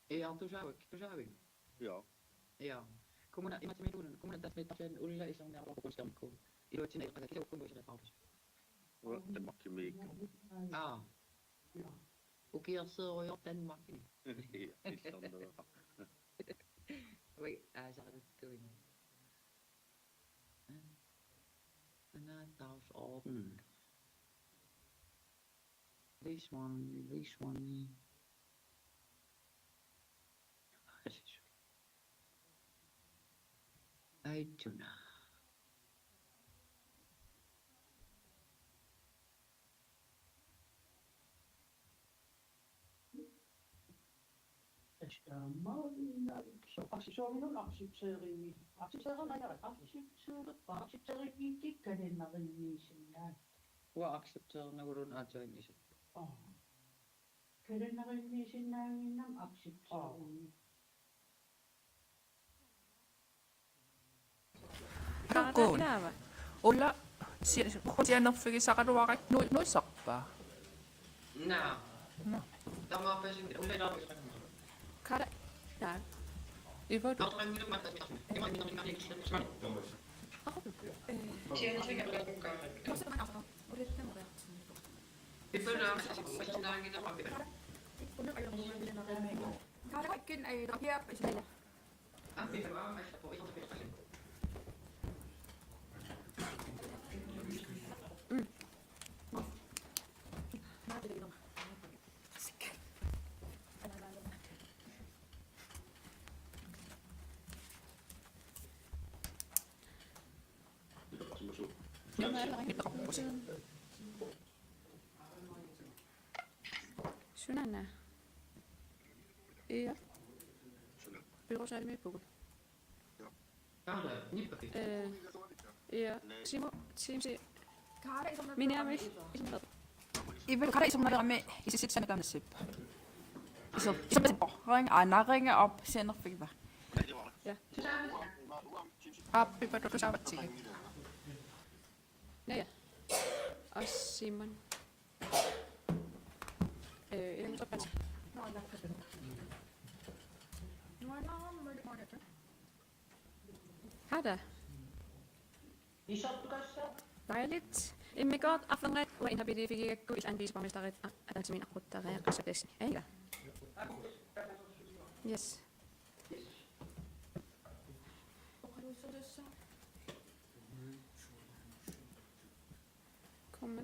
Ja, tosiaankin. Joo. Ja kun minä imatsin tunnen, kun minä tässä meitä sen ulla ei saa nähdä kun kun iloitsin ei kaikki kun voi sitä paus. Den makki miikka. Ukiassa on jo den makki. Oi, saa nyt tuin. Taus open. This one. iTunes. Aktisoiminnon aksipseerin ajarat aksipseerin kädennarinniisinnään. Wa accepteer nagurun ajoinnis. Kädennarinniisinnään minnam aksipseerin. Kakkoon. Olla hosianerfigi saqaluaqak nuissarpaa. Nää. No. Tämä on pesin ulle Kada. Nää. Ivo. Kaikkin ei takia isille. Sunana. Ja. Byråsalmi på. Ja. Simo, simsi. Minä myös. Ivel kada isomna der med i sit sender der sip. Så ring ringe op sender fik var. Ja. Appi padotu saavat siihen. Ja. Simon. Ilman sopas. Hada. Dejligt. Emme godt aflanret og inhabili fik jeg gå i anvis på mesteret at til min akkutter så det er ja. Yes. Kom med.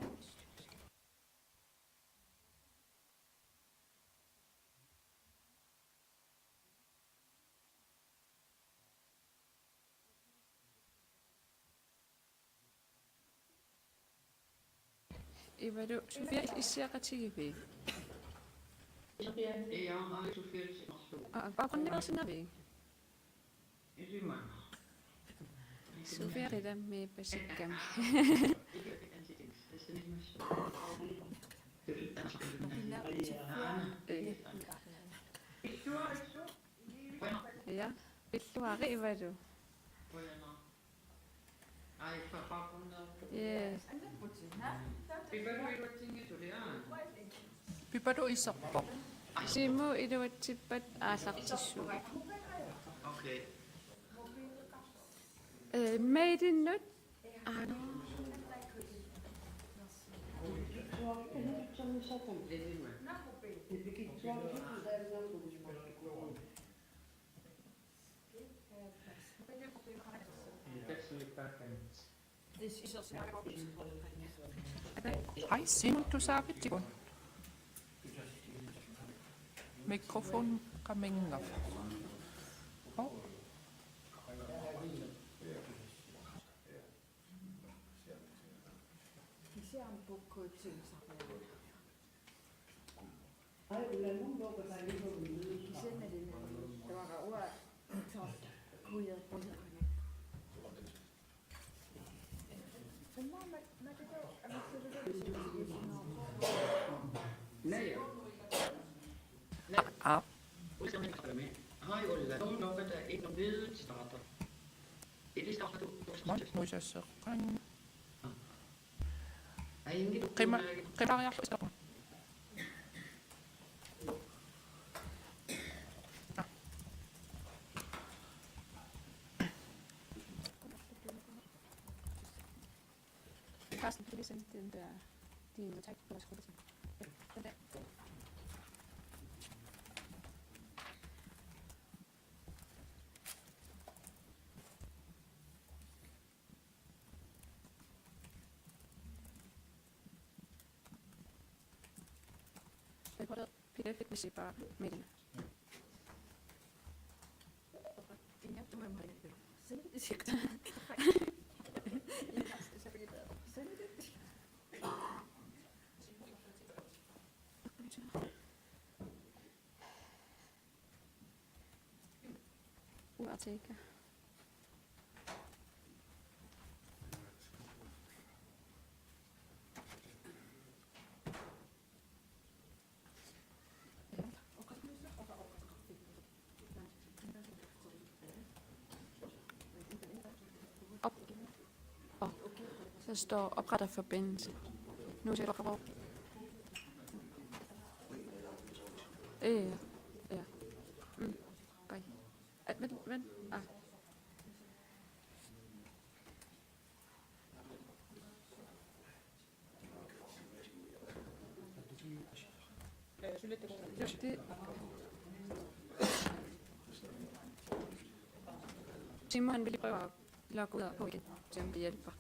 Iva du Sofia isiaqatigivi. Ja, ai Sofia. Aqonnera sinavi. Isimma. Sofia rida me pasikkam. Ja, pilluari Iva du. Ai papapuna. Yes. Piparu ilutingi tuliaan. Pipadu isarpo. Simu iluatsippat aasartissuu. Okay. Meitinnut Ai, Simon, du sagit tikun. Mikrofon kamingaf. Oh. Nej. Ah, Ulla on ikka med. Hej Ulla. Nogen lukker der ikke nogen hvide starter. Det starter du. muisessa. Ej, ingen du. Qimariarlu isaqu. Carsten, kan du lige sende den der, din notat på vores gruppe til? Den der. Den kortet PDF, hvis I bare med den. Uartikel. Der står opretter forbindelse. Nu ser jeg for ja. Godt. Vent. Ah. Det. Simon, han vil lige prøve at logge ud og på igen, se om det hjælper.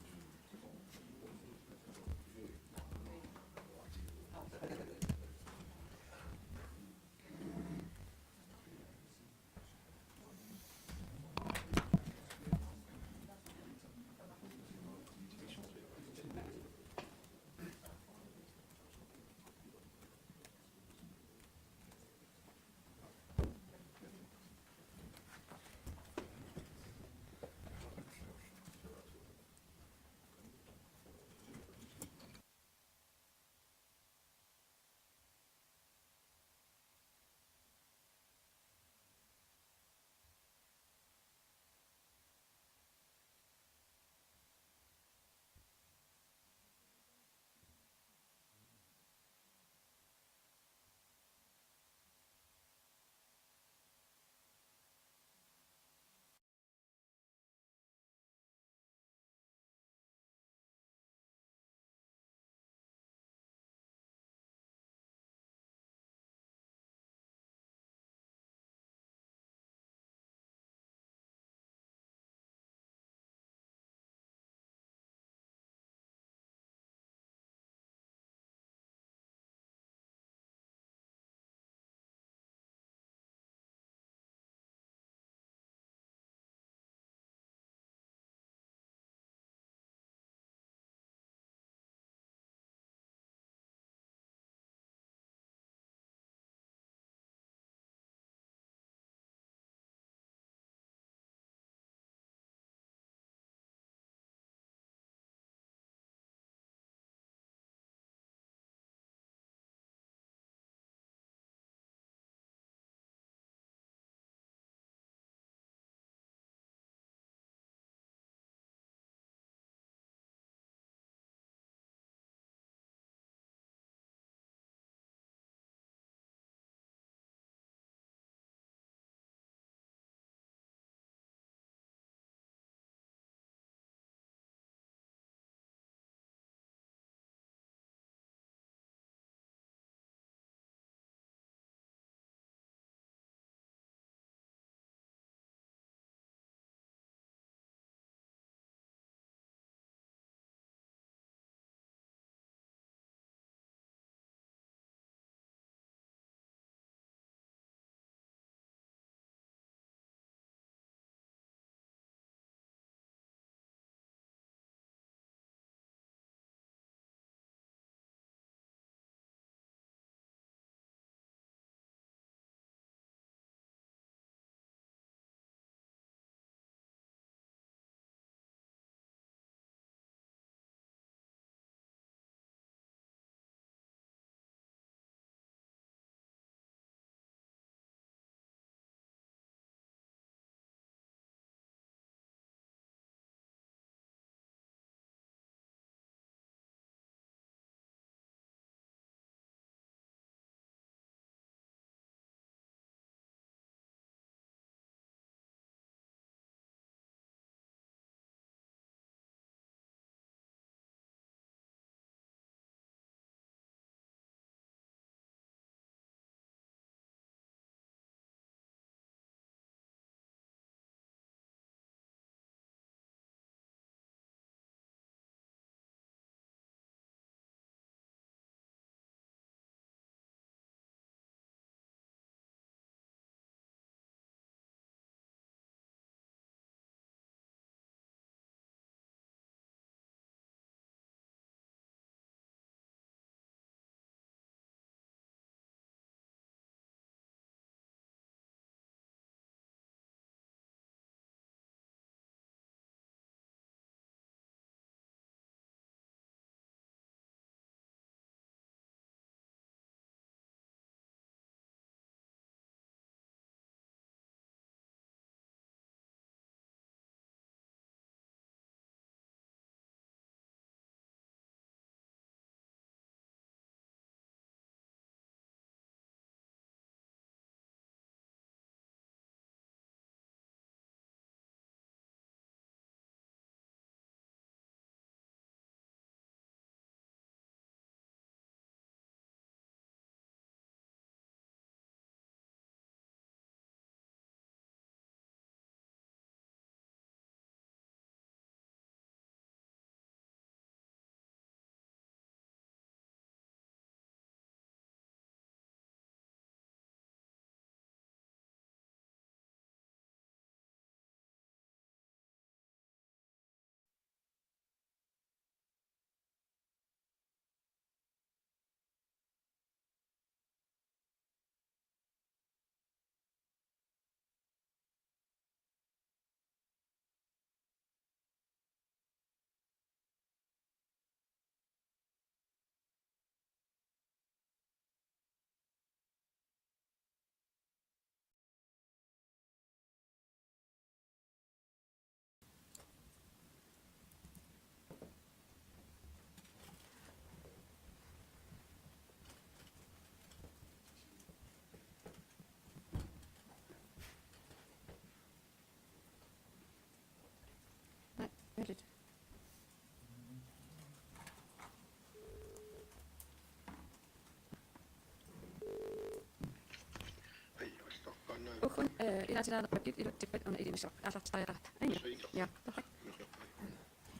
Aatsilaanerpakit iluttipat una ilimissaq aallartariaqarta. Aina. Ja, perfekt.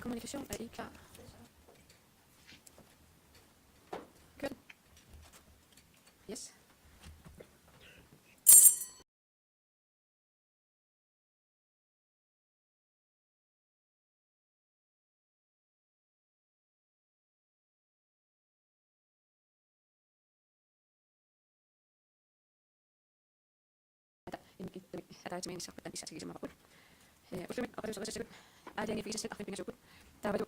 Kommunikation er I klar. Kør. Yes. Ataatimiinissarpat issasigisimavaqut. Ullumik aqaluseqassassagut aaliangifigisassit arfipingasukut. Taavalu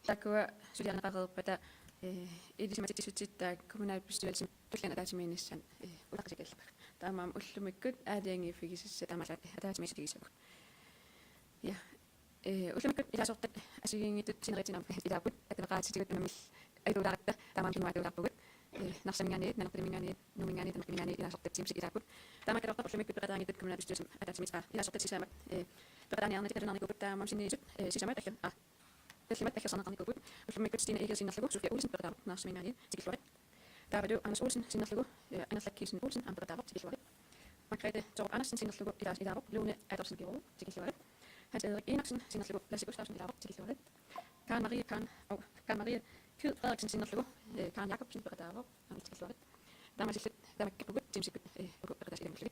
takkua suliarneqareerpata ilisimatittisuttittaak kommunalbestyrelsen tullan ataatimiinissan ulaqasikallapaq. Taamaam ullumikkut aaliangifigisassa taamala ataatimiissigisagut. Ja ullumikkut ilasortat asigiingitut sineritinam ilaaput ataqaatitigut unamil ailulaarta taamaam kinuatuulaarpugut. Narsamingaaniit nanerpilimingaaniit numingaaniit nanerpilimingaaniit ilasortatsiimsik ilaaput. Taamakkalortar ullumikkut peqataangitut kommunalbestyrelsen ataatimiitsqa ilasortatsisamat peqataaniarnati qalunarnikuput taamaam sinniisut sisamat allan Tellimat ehjasanaarnikuput ullumikkut stina igersinnerlugu Sofia Olsen peqataavut naarsamingaaniit tikilluarit. Taavalu Anders Olsen sinnerlugu Anerlakkiisen Olsen am peqataavut tikilluarit. Margrethe Torup Andersen sinnerlugu ilaavut Lone Adolfsen Georg tikilluarit. Hans Erik Enoksen sinnerlugu Lasse Gustafsen ilaavut tikilluarit. Karen Marie Kyd Frederiksen sinnerlugu Karen Jacobsen peqataavut am tikilluarit. Tamasillut tamakkapukut timsikut peqataasilamullugi.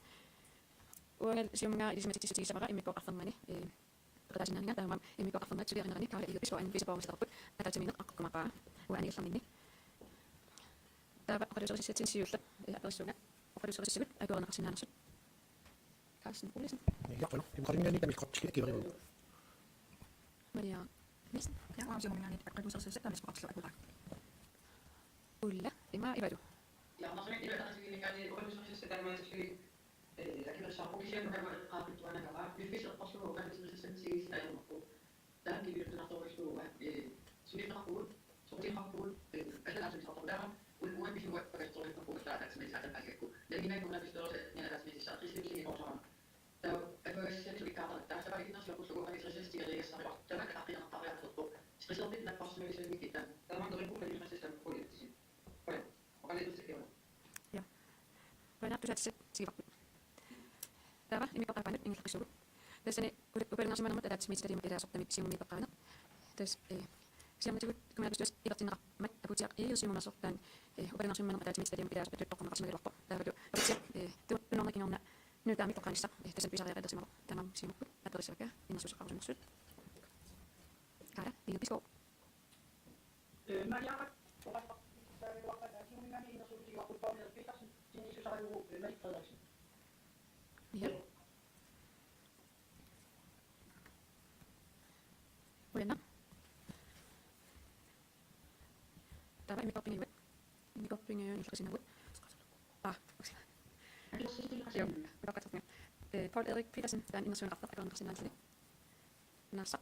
Uangal siumungaa ilisimatittisutigisamara imikkoqarfermani peqataasinaaniga taamam imikkoqarfermat suliarinerani kaala ilupisko an visapormisetarput ataatimiineq aqqukkumaqaa uaniillerminni. Taava oqaluserissatsinsiullat aperissuunga oqaluserissut akuerneqarsinaanersut. Carsten Olesen. Ja, voilà. Im Kalingen nicht, damit Kopf geben. Maria Nielsen. Ja, aamusiumingaaniit aqalusersissat taamisqoqarlu akulaaq. Ulla Ima Ivadu. Ja, nasmin ilutaqasigiinikaani uqaluserissassa taamaatiksuli akimersaapugisien qaapittuanagara yuffiserqorlugu uqaluserissatsinsigis aernerpu. Taankiviluttunartorisluuga suliqarpugut soqutiqarpugut alalaasumisartorlaara uan bisuga paqastorliqarpugut taataksimisaataaqakku. Laginaakunabistorse nialaasmisissaaqisliusigiqorsama. Tau akuassanisulikkaarta taasavaliginnersuaqullugu uqaluserissatsigerigassariqar tamakaqaqqinertariartortu. Skriserpit napparsumigisugikita. Tamantoripuqalimassissam quliatsi. Oya, oqalitussikkiuna. Bueno, tú sabes, sí, va. Tava, y mi papá, ¿no? En el resumen. Entonces, uper no se me ha notado, me dice que era sobre mi papá, ¿no? Entonces, si me digo que me gusta es ir a tener más acuchar y yo soy una sorta uper no se me ha notado, me dice que era sobre todo como se me dio por. Pero tú no me quiero una no te amo con esta. Entonces empieza a ver de semana, tamam, sí, me a todo eso que y no se usa para nosotros. Cara, y yo pisco. Maria Ja. Bueno. Tava imi koppingi on ilta sinna. Ah. Joo, rakastat minä. Paul Erik Petersen, tämän innosuun rahta, aika on sinä sinne. Nassa.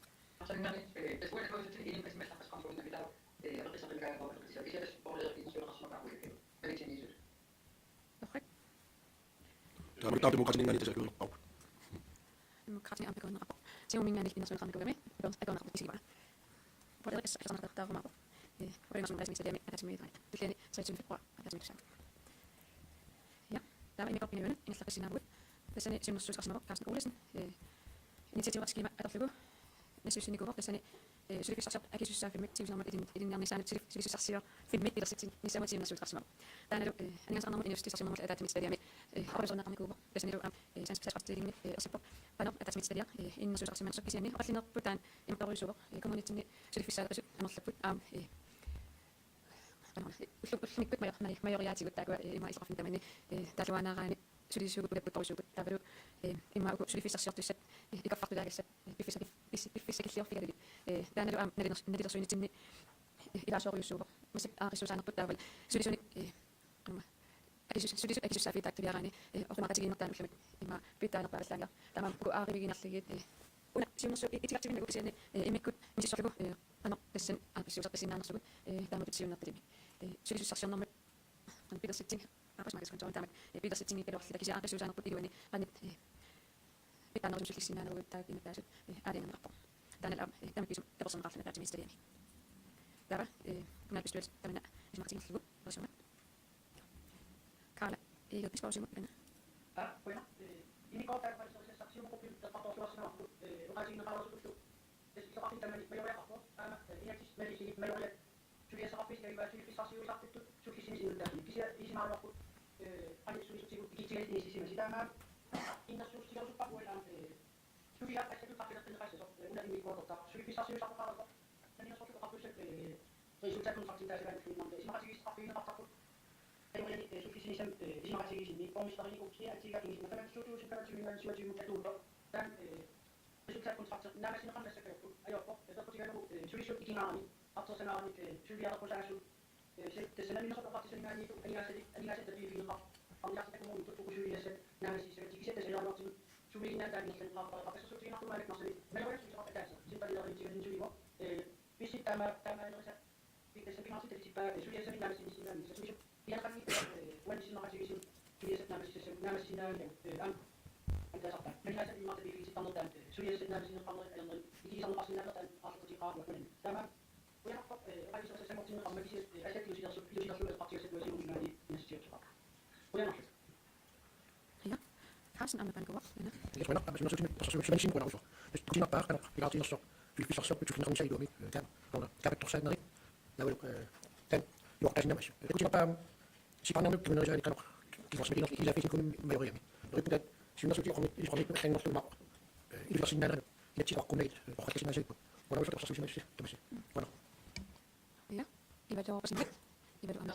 Tämä oli mukaan niin niitä se kyllä loppu. Demokratin ampekoinen rapo. Se on minä niitä innosuun rahta, on aika on rahta kisiva. Paul Erik sanoo, että tämä on rapo. Olin asunut tässä missä tässä meitä. Tykkääni sai syntyä tässä missä. Ja tämä imi koppini yönä, innossa sinä vuot. Tässä ne synnyssä kasvanut Carsten Olesen. Initiatiivat skima atarlugu. Ne syysini kuvat tässä ne sylifisarsiat äkisyssä filmit siusamat idin närni säännöt sylifisarsia filmit idasitsin niissä on siinä kasvanut. Täällä on anian sanomat innostisasiomat etätimistedia arvoisonna kamikuva. Tässä ne on senspesfastiin asipo. Pano etätimistedia innosuusarsimen sokkisieni atlinerputaan imparisuva kommunitini sylifisarsiat amerlaput ullumikut majoriaatigut taakua ima israfin tamani taluanaaraani sulisuugut torsuugut tavalu ima uku sulifissarsiartussat ikaffartulaagassat piffisakilliorfigalili taanalu nalidersuinitsinni ilaasoriussuuva masik aarissuusaanerput taaval sulisuni akisussaa fiitaaktuliaraani ormaqatigiinertaan ullamik ima piittaanerpaavallaanga tama uku aariviginerligit una siunnersu itigartivin ukisiani imikkut misissorlugu ano tassan aappissuusartasinnaannersugut taamapit siunnertimi sylifissarsiornermut pidersitting arbejdsmarkedskontoren tamak pidersitting pelorlita kisia aappissuusaanerput iguani qanit pitaanerusullissinaanerlugut taakimataasut aaliannerpo taanala tamakisum epersonerarluna taatimiistaliami tava kommunalbestyrelse tamana ismartingerlugu versiomat Karla ikke bispausimut Bueno, y mi cosa es que se acción porque la parte de la semana, casi no para su es que parte también me voy a hacer, y aquí me dice me voy a tu ya sabes que iba a ser fácil usar todo suficiente de datos. Quisiera y más lo hay su que tiene necesidad si dama y no su si lo para bueno tu ya es que parte de la semana una de mis cosas suficiente usar para eso tenía solo para que resulta con facilidad de la información si más es parte de la parte e suficiente si más es ni con esta ni con que aquí aquí مثلا شو كانت من شو جي متدور كان resulta con facilidad nada más no kan se creo ayo esto que tiene شو تيجي أتصل سنوات شو بيها تقول عشان تسلم من صفقات سنوات أني أسد في الخط أم يحصل كمون تقول شو يسد نعم سيسوي تسلم الوقت شو بينا دارين في الخط بس شو تيجي نقول مالك نصري ما هو شو صفقات أساسا سيبقى لي دارين تيجي نشوفه بيصير تما نوسا بيتسلم في نصري تسيبقى شو يسد نعم سيسلم شو بيها خلني وين سنوات شو يسد شو يسد نعم سيسلم أم أنت صفقة من هذا ما تبي في ستة نقطة شو يسد نعم سيسلم قبل يجي صار قصدي نقطة أصل تقاط وكل تمام ويحفظ هذه سلسلة ممكن أما بيصير أشياء يصير القطيع سيتوازي من هذه النسيج وينحفظ هي حاسن أنا بنقول هنا Yes, bueno, aber ich muss nicht sehen, genau. Das tut nach kann ich gerade so في صح صح بتشوف نقوم شيء كان هنا كان تحسن نري لو كان يوقع لنا ماشي كنت بقى شي كان نمك من رجال كانوا كيف اسمه إذا في يكون ما يغير لو كنت شو الناس يقوم خلينا نروح الماء إذا في النار يتشي تقوم نيت وقت كذا شيء ولا مش تحصل شيء ماشي تمشي bueno هي يبدو بس يبدو أنا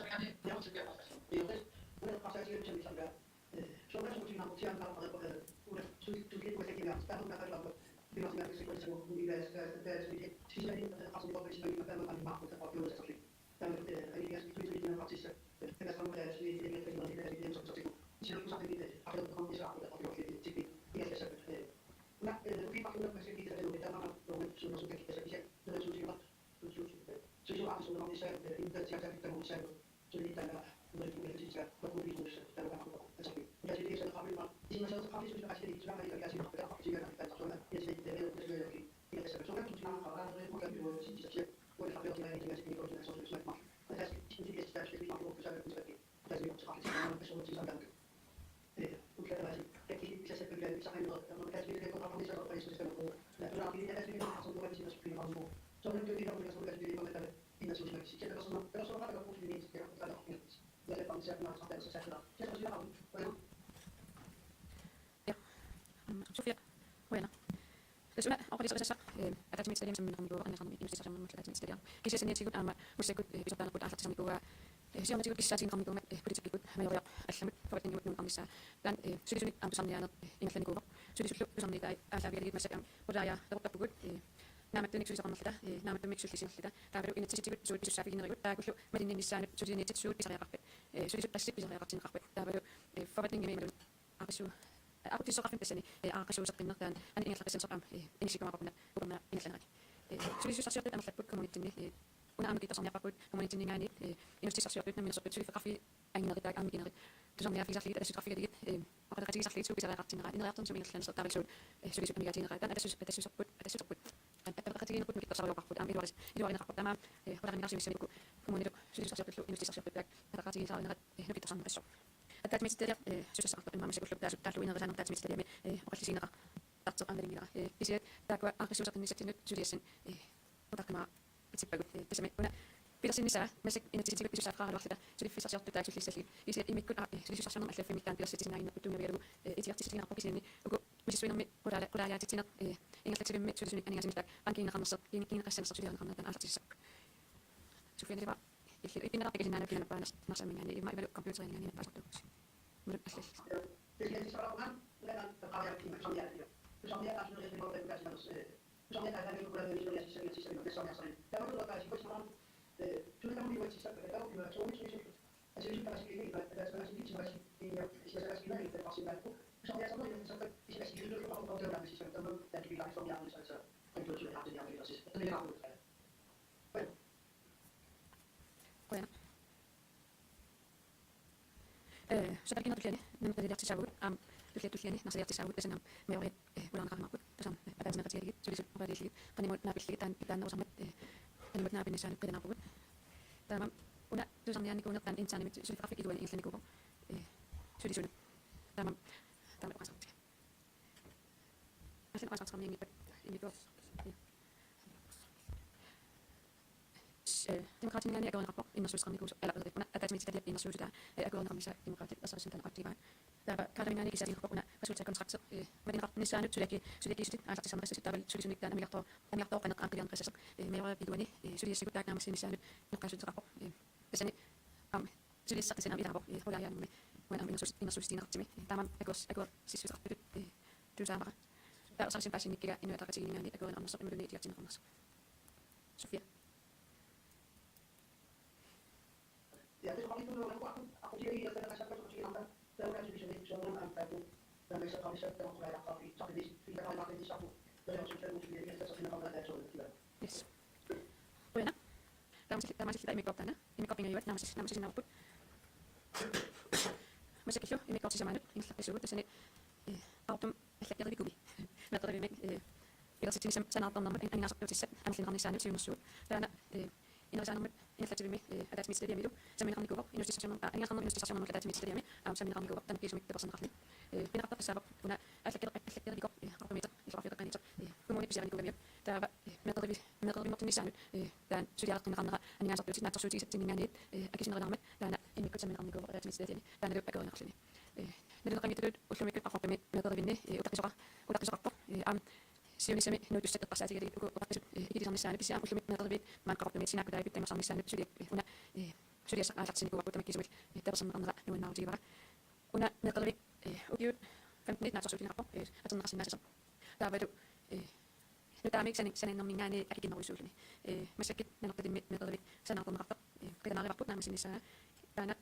شوف يا وين السؤال أقول لك سأسأل أتاتي مستديم من نقوم أنا خامي إنسي سأجمع من أتاتي مستديم كيس سنية تقول أنا مستقول بجبان قول أحد سامي قوة سيوم تقول كيس ساتين قامي قوة بدي تقول ما يريع الحمد فقط إني من أمسا لأن سيدي سوني أم بسامي أنا إن لاني قوة سيدي سلو بسامي تاي أشابي يدي مسك أم ورايا تقول تقول نعم تنيك سوي سقم خدا نعم تنيك سوي سين خدا تعبروا إن تسيتي سوي بيسو شافي نريد تقول مدينة نسان سوي نيت سوي بيسا يقفل سوي بس بيسا يقفل نقفل تعبروا فقط إني من أقصو أقول تسوق في السنة أقصو سقم نقدان أنا إني أطلق سن سقم إني شيء كما قلنا وقلنا إني لنا سوي سوي أنا أطلق كومونيتي وأنا أمي تصنع فقط كومونيتي يعني إنه تسوي من سوي سوي فقفي أين نقدر أمي كنا تصنع في زخلي أسوي فقفي جديد وقد قد زخلي سوي بيسا يقفل نقدان إن رأيتم سوي لنا تعبر سوي سوي أمي جاتين نقدان أتسوي سقط أتبقى تيجي نقول مكتوب صار وقفت أمي دوارس يدوارنا قفت تمام ولا من نفسي مسوي كومونيتي سوي سوي إنه تسوي بتاعك أتبقى تيجي صار نقد نبي تصنع الشغل التات ميستريا سوي سقط إمام مسوي كلوب تاعو إن غزان التات ميستريا وقت لسينا تقص أمر ميرا بيصير تاكو أخذ سوي إن ستين سوريسن وتاك ما بتسيب تسمع هنا بيصير نساء مسك إن تسيب بيصير قاعد واحدة سوري في سياسة تاعو في السلسلة يصير إمي كل سوري سياسة نوع الفيلم كان بيصير تسمع إن كتوم يبيرو إتيار تسينا أقوى كسيني وقو مش سوي نومي ولا يا تسينا إن تكتب مي سوري أنا جالس متاك أنكي نخلص إن قسم سوري أنا خلنا أنا أساس شوف يعني بقى اللي إنا نقول إننا بينا بقى نص من يعني ما يبلغ كمبيوتر يعني بس أقول مرة أساس كوينا سألكين تليني نمت لدي تساوي أم تليني نصير تساوي بس نعم ما يوجد ولا نقام معقول بس نعم بعد ما تسير سوري بعد اللي قني مول نابل اللي تان وصمت قني مول نابل نسان قدنا معقول تمام ونا تسمع يعني كون كان إنسان سوري فقط يدوان إنسان يكون سوري تمام таама оқасартига асин оқасартарми имикоо демократингани агорнерпо иннерсуусқарникуус алапериппуна атаатимититалиап иннерсуусута агорнерамиса демократит ассерсинтан артигаа таава каравингани кисатинерпуна пасулта контракт мадинеқартниссаанут сулакисутит аалартисамеқассасут таавал сулисуник таана амилартоо қанеққаан қианқассасеқ меора пидуани сулиассагут таакнаамассинисаанут неққасутеқарпо тасани сулиассаққисинам иларпо хулааяануми уанам иннерсуустинеқартими таамам агор сиссутеқартулут тусаамара таасарсин пассиниккига инуатақатигингаани агорнернерсоқ имулуни тиартинеқарнерсоқ София Ja, het is gewoon niet doen, maar ik zie hier dat er een beetje aan de kant is niet zo aan het doen. Dan is het al eens dat wij dat niet zo is. Ik ga maar niet zo. Dat is ook zo moet je weer dat ze nog altijd zo doen. Yes. Bueno. Damas kita imikop tana. Imikop ingayuat namas sinaput. Masikyo imikop si samanut ingla isugut tasani autum allakeri kubi. Metri mek irasitin sanatam namat ingasap tutisat anlingarnissanut siunussuut. Taana inasanamat inlatimi atatmitstadiamilu saminarnikuva inustissasionnerma atatmitstadiami saminarnikuva tanqisumik tapersanqarli pinaqartaqassaapak una allakeriqop arpamita ilarafiqaqanita kumuni pisiarnikuvamia taava meqervimertinnissaanut taan suliaraqqineqarnera anigaasartutit naatsorsuutigisatsinningaaniit akisinerinarmat taana imikkut saminarnikuva atatmitstadiami taanalu akerinaqarlini nalunaqangitulut ullumikut arrorpimi meqervinni utaqisoqarpo siunisami nuutussaqeqqarsaatigaliit uku uqaqqisut ikilisarnissaanut pisiaam ullumik meqervit maanqarporpimi sinaakutaavit tammasarnissaanut una suliassaqaalartinikuva utamakisumik tapersanneqarnera nuannaarutigivara una meqervit ukiut 15 minut naatsorsuutineqarpo aterneqarsinnaasasaq taavalu nutaamik saninnermingaani akikinneruisuulluni massakit nanertalimmi meqervit sanaarterneqartaq qitanaaриvarput naamasinnissaa taana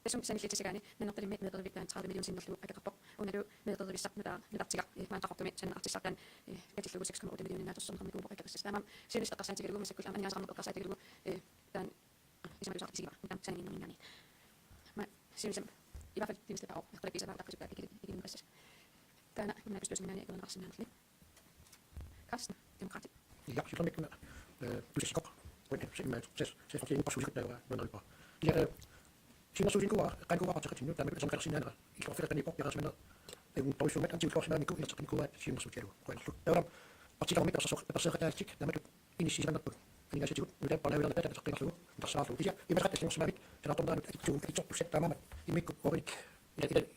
tasum sanillitisigani nanertalimmi meqervit taan 30 million sinnerlugu akaqarpoq unalu meqervissarnutaa nutartiga maanqarporpimi sananartissartaan katillugu 6,8 million naatorssornernikuupo akaqassas taamam siunisaqarsaatigalugu massakul aniaasarnerqarsaatigalugu taan isamalusartisigiva utam saninnermingaani ma siunisam i hvert fald det eneste par år. Jeg tror ikke, at der kan ikke en præcis. Der er en bestyrelsesmænd, jeg går resten af det. Karsten, demokrati. Ja, så kommer du skal gå. Og det er meget så faktisk en passus der var noget på. Ja, sina susin kuwa, kan kuwa at sakin der med som kan sinna. I kan finde på jeres venner. En position med antil kosna niku, jeg kuwa sina susin kuwa. Der var at sige med så så der tik, der med initiativ på. Ingen situation. Nu der bare laver der så kan du. Der så så. Ja, i hvert fald som smart. Så der er et projekt der mamma. I mikro og i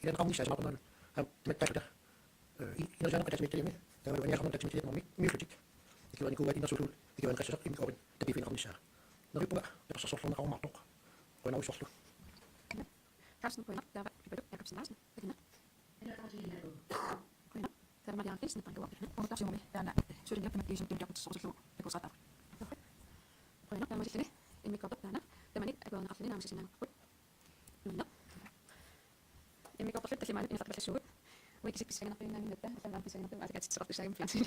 den ramme så meget. Med der. I når jeg har det med der var jeg har det med mig. Mycket. Det kan være en god idé, så det kan være en research i går. Det bliver en research. Når vi på der så sådan en ramme nok. Og når vi så Karsten, der var Jacobsen Larsen. Det der er Marianne Nielsen, der går op. Og der siger vi, der er så det med som dem der så så det går så der. Prøv der må det. I mikro der der man ikke er gået aften nærmest sin nå. I mikro der det man en faktisk så. Og ikke sig sig en anden der, der var sig en der var det så det sagen fjernsyn.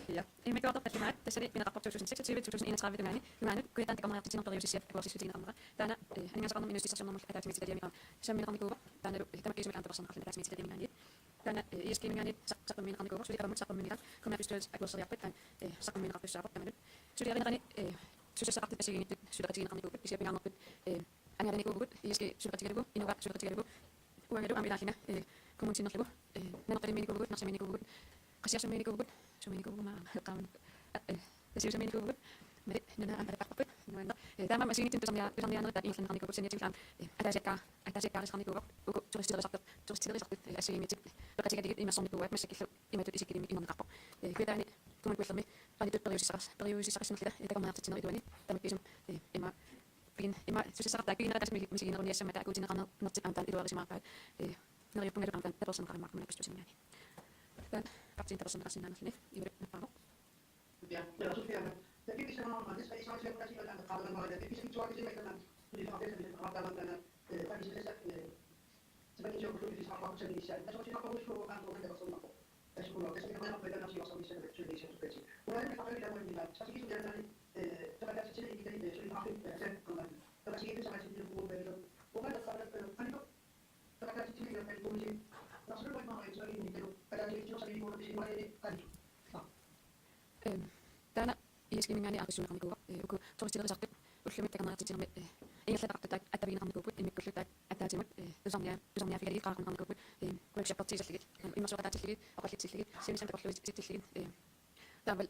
Ja, i mikro der det man det så det min rapport 2026 2031 det man. Man kunne ikke komme til noget periode sig på sig til andre. Der er en gang så kommer minister som normalt at tage til det som min rammer der er der måske som andre personer der er til det man. Der er i skemaerne så kommer min rammer så det kommer så kommer min kommer bestyrelse at gå så jeg på den så kommer min rapport så på den. Så det er rent synes jeg det er sydrettigere rammer hvis jeg beganger på anga den ikke jeg skal sydrettigere innovativ sydrettigere uanget om vi der hende kommer til noget men når det mener godt når så mener godt præcis som mener godt så mener godt meget gammel det siger som mener godt men det når han er på nu der er man siger ikke som jeg andre der egentlig har godt sendt til ham at der er gar skal gå og turister sagt jeg siger mit det kan ikke i sådan noget med sig i med det ikke i nogen rapport det er ikke kommer ikke med bare det periodisk sådan lidt der kommer til noget i der med ligesom Emma synes jeg der er en der med musikken og jeg der går til noget når til antal i det som arbejde når jeg på med den der sådan kan man bestemme den faktisk der sådan sådan noget i det bare Ja, det er også fair. Det er ikke sådan noget, det er sådan noget, der er der kommer det er ikke så meget det er det har det det har der faktisk det så hvad jeg kunne sige at det er så jeg tror at det er på andre der sådan noget. Jeg skulle nok det skal man på den også så vi skal til det så det. Og det er faktisk der med så skal vi gerne så der er til i det så vi har det så der skal det så meget til på det. Og hvad der så der er til det med på det. Så skal man meget så i det. Der er det så vi må det meget det. Täällä iskimingani artissuunarnikuva uku turistilerisartut ullumit ingallaqartutak attaviinarnikuuput imikkуллутаак атаатимут тусарниа фигалиqaaqarnarnikuuput workshop-partiisallugit immersuqataatillugit oqallitsillugit simisam taaval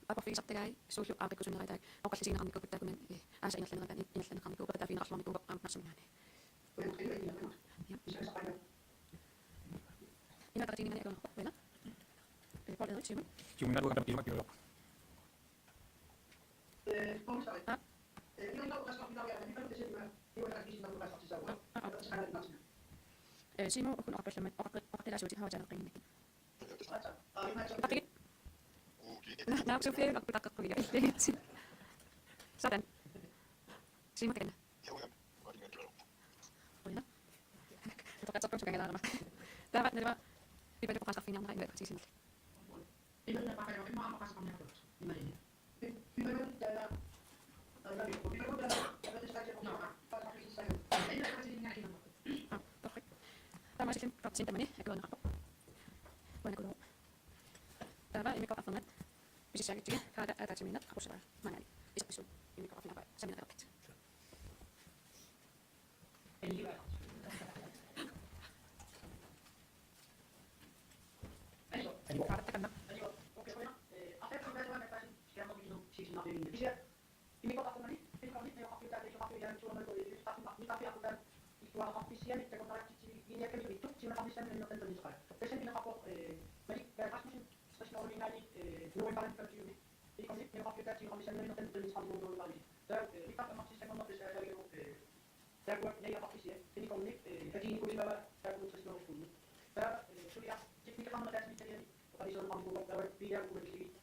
aporfiisartagai suullu aaqikkusunneritaak oqallisigineqarnikku taakuman aasa ingerlaneratan ingerlaneqarnikku taafiineqarluarnikku qaammarsuminaani inaqartinginani akonerpa wela Paul Erik Simon Simon nadu kan timak yo. Simo kun opettajamme oqtilaasuuti haajaneqqinnaki. Pakki. Naaksu fein oqtaqqaqqiga illiitsi. Sadan. Simo kenna. Oina. Toqatsaqkum sukangalarma. Tava neva pipelu qasarfinarnera inga qasisinille. Imalla pakaiwa imma qasarfinarnera. Imalla. Imalla tala. Tämä sitten katsin tämmöinen ekonerappo. Voin kuulla. Tämä imikko affanat. Pisissä kyttiä. Kaada äätätseminen apussa manani. Isäpisu imikko affanat semina rapet. Eli hyvä. Kaada takana. Okei, oina. Afeeksi vetää näitä siellä on minun siis napin. Isiä. Imikko affanat. Imikko affanat. Imikko affanat. Imikko affanat. Imikko affanat. Imikko affanat. Imikko affanat. Tuolla happisia, mitkä kun tarvitsi niin ehkä vittu, siinä on missään minun tentonin saada. Sen minä hapo, meni kasvasin, tässä oli näin, noin paljon pöytyy. Ikon nyt minä happia, siinä on missään minun tentonin saada noin paljon. Tämä pitää maksaa sen kannattaa se joku, tämä kun ei happisia, niin ikon nyt, heti niin kuin sillä tämä kun se on tullut. Tämä tuli ja sitten mikä kannattaa tässä mitään, joka oli sellainen ampuva, tämä pidä kuitenkin.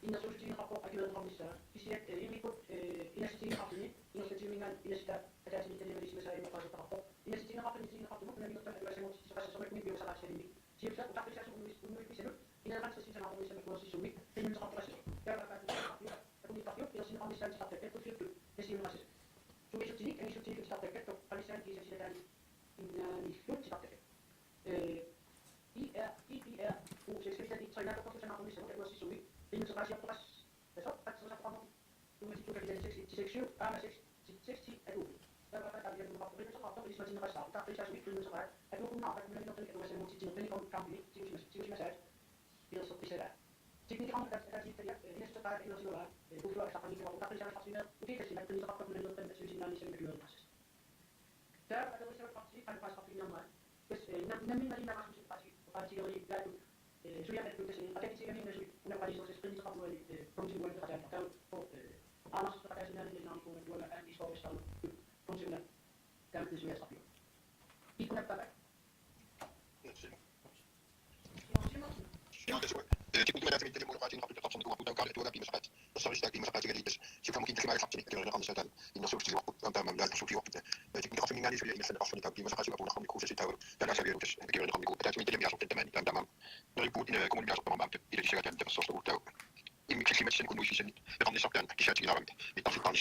Inna suus siinä hapo, aikilla on missään. Kisiä, ilmiikko, inna siinä happini, inna se siinä inna sitä, tässä mitään ei menisi missään, ei ole päästä hapo. Ja sitten siinä happu, mutta ne minut tällä semmoista, se pääsee somekun niin biosala sen. Sieltä kun tahtoisi sun pisemme, niin kanssa siis sanoo pisemme kun siis sumi. Niin saa päästä. Ja kun niitä jo, ja siinä on missään sitä tekettu filtty. Ja siinä on se. Suvi sut sinik, niin sut sinik sitä tekettu. Pani sen kiisen sitä niin sut sitä tekettu. U, se sitten itse aina koko sen on missä on siis sumi. Niin se pääsi oppas. Ja sot, että se saa panna. Kun se tulee sitten 6 ääna 6 edu. Tämä on vielä mutta nyt saa ottaa lisää sinne vastaan. Tämä pitää suuri kyllä sanoa, että kun naa, että minä otan etuisen mutta sitten niin on kampi, siis mä säät. Vielä sotti sitä. Sitten niitä on että sitten ja näistä päivä ei ole silloin. Kun sulla saa niitä mutta pitää saada sinne. Mutta itse siinä niin saa ottaa minä otan että sinne niin se kyllä on. Tämä on se kaksi aina päästä pinnamaan. Jos minä minä kasvin paitsi oli käyty suja että kyllä se atetti siihen minne sui. Kun oli se sprint kapulu eli promotion vuoden takaisin. Tämä on annas takaisin niin on kuin vuonna NISOista on sillä käytetty syödä sapio. Ikkunen päivä. Ja tässä sitten mitä mitään muuta päätin hapita tapsan kuva kuitenkaan tuoda viimeisessä päässä. Tässä oli sitä viimeisessä päässä liitteessä. Sitten mun kiinteä määrä tapsan että on ansa tämän innosuuksi on tämä määrä suuki oppi. Sitten mitä minä niin syö ilmeisesti affa niitä viimeisessä päässä puhua on kuusi sitä tällä se vierutus. Mikä on niin kuin tätä mitä minä suhteen tämän. No puhutin kommunikaationen sopimaan päätä. Itse sieltä tämän tässä uutta. Miksi sen kun muisin sen rannissa tämän kisäätiin laavammin. Mitä sitten on